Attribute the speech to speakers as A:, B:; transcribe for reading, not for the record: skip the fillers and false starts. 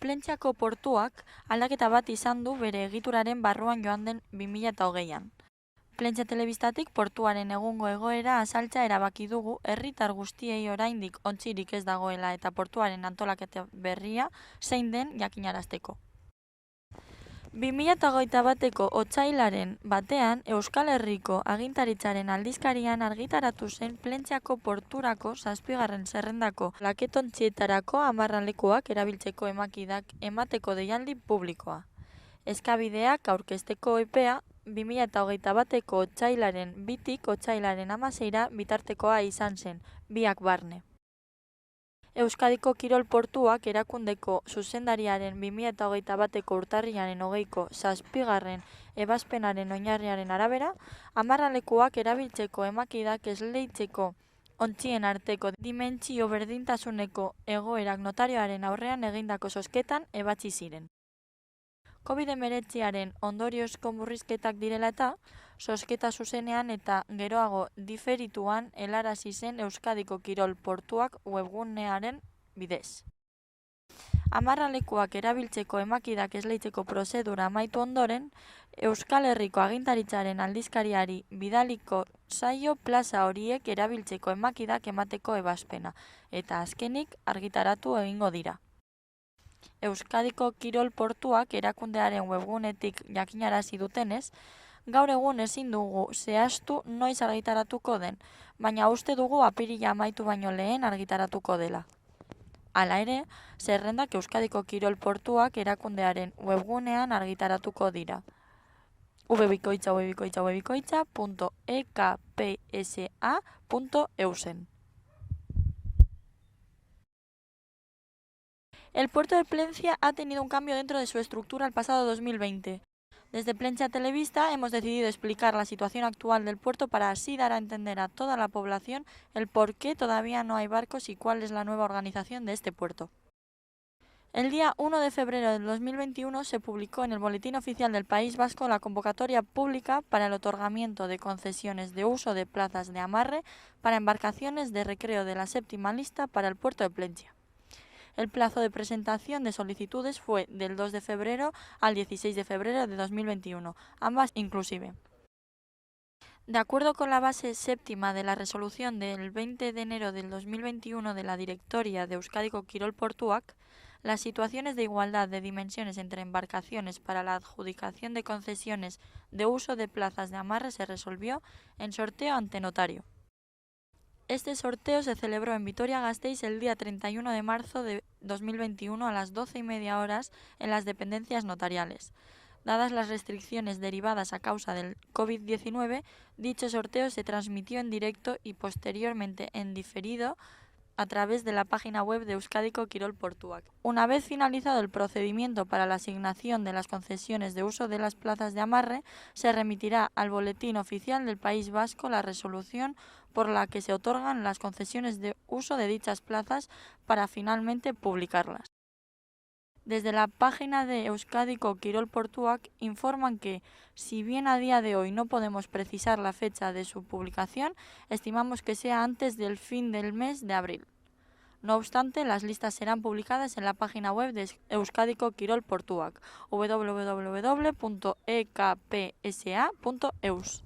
A: Plentziako portuak aldaketa bat izan du bere egituraren barruan joan den 2020an. Plentzia telebistatik portuaren egungo egoera azaltzea erabaki dugu herritar guztiei oraindik ontzirik ez dagoela eta portuaren antolaketa berria zein den jakinarazteko. 2021eko otsailaren batean Euskal Herriko agintaritzaren aldizkarian argitaratu zen Plentziako porturako 7. zerrendako laketontzietako 10 lekuak erabiltzeko emakidak emateko deialdi publikoa. Eskabideak aurkezteko epea 2021eko otsailaren 2tik otsailaren 16ra bitartekoa izan zen, biak barne. Euskadiko Kirol Portuak erakundeko zuzendariaren 2021eko urtarrilaren 20ko 7. ebazpenaren oinarriaren arabera, 10 lekuak erabiltzeko emakidak esleitzeko ontzien arteko dimentsio berdintasuneko egoerak notarioaren aurrean egindako zozketan ebatzi ziren. COVID-19aren ondoriozko murrizketak direla eta, zozketa zuzenean eta geroago diferituan helarazi zen Euskadiko Kirol Portuak webgunearen bidez. 10 lekuak erabiltzeko emakidak esleitzeko prozedura amaitu ondoren, Euskal Herriko agintaritzaren aldizkariari bidaliko zaio plaza horiek erabiltzeko emakidak emateko ebazpena, eta azkenik argitaratu egingo dira. Euskadiko Kirol Portuak erakundearen webgunetik jakinarazi dutenez, gaur egun ezin dugu zehaztu noiz argitaratuko den, baina uste dugu apirila amaitu baino lehen argitaratuko dela. Hala ere, zerrendak Euskadiko Kirol Portuak erakundearen webgunean argitaratuko dira. www.ekpsa.eusen. El puerto de Plencia ha tenido un cambio dentro de su estructura el pasado 2020. Desde Plentzia Televista hemos decidido explicar la situación actual del puerto para así dar a entender a toda la población el por qué todavía no hay barcos y cuál es la nueva organización de este puerto. El día 1 de febrero del 2021 se publicó en el Boletín Oficial del País Vasco la convocatoria pública para el otorgamiento de concesiones de uso de plazas de amarre para embarcaciones de recreo de la 7ª lista para el puerto de Plencia. El plazo de presentación de solicitudes fue del 2 de febrero al 16 de febrero de 2021, ambas inclusive. De acuerdo con la base 7ª de la resolución del 20 de enero del 2021 de la Directoria de Euskadiko Kirol Portuak, las situaciones de igualdad de dimensiones entre embarcaciones para la adjudicación de concesiones de uso de plazas de amarre se resolvió en sorteo ante notario. Este sorteo se celebró en Vitoria-Gasteiz el día 31 de marzo de 2021 a las 12:30 horas en las dependencias notariales. Dadas las restricciones derivadas a causa del COVID-19, dicho sorteo se transmitió en directo y posteriormente en diferido a través de la página web de Euskadiko Kirol Portuak. Una vez finalizado el procedimiento para la asignación de las concesiones de uso de las plazas de amarre, se remitirá al Boletín Oficial del País Vasco la resolución por la que se otorgan las concesiones de uso de dichas plazas para finalmente publicarlas. Desde la página de Euskadiko Kirol Portuak informan que, si bien a día de hoy no podemos precisar la fecha de su publicación, estimamos que sea antes del fin del mes de abril. No obstante, las listas serán publicadas en la página web de Euskadiko Kirol Portuak, www.ekpsa.eus.